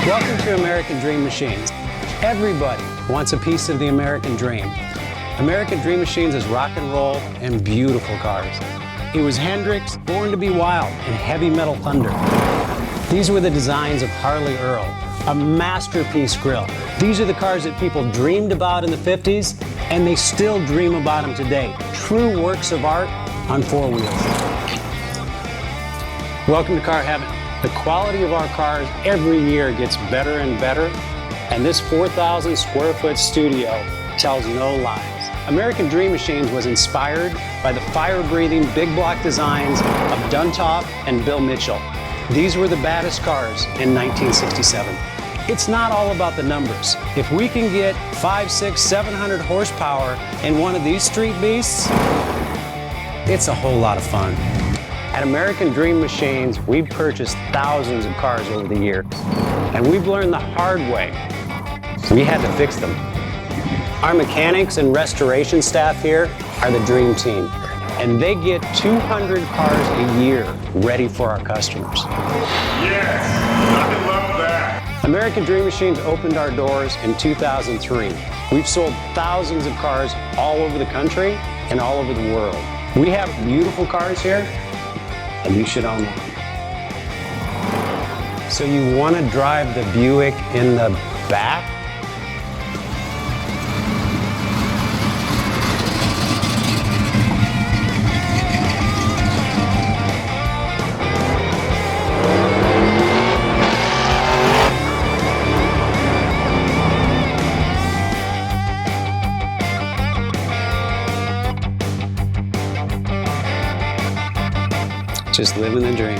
Welcome to American Dream Machines. Everybody wants a piece of the American dream. American Dream Machines is rock and roll and beautiful cars. It was Hendrix, Born to be Wild, and Heavy Metal Thunder. These were the designs of Harley Earl, a masterpiece grille. These are the cars that people dreamed about in the 50s, and they still dream about them today. True works of art on four wheels. Welcome to Car Heaven. The quality of our cars every year gets better and better, and this 4,000 square foot studio tells no lies. American Dream Machines was inspired by the fire-breathing big block designs of Duntop and Bill Mitchell. These were the baddest cars in 1967. It's not all about the numbers. If we can get 500, 600, 700 horsepower in one of these street beasts, it's a whole lot of fun. At American Dream Machines, we've purchased thousands of cars over the years, and we've learned the hard way. We had to fix them. Our mechanics and restoration staff here are the dream team, and they get 200 cars a year ready for our customers. Yes, I love that. American Dream Machines opened our doors in 2003. We've sold thousands of cars all over the country and all over the world. We have beautiful cars here, and you should own one. So you want to drive the Buick in the back? Just living the dream.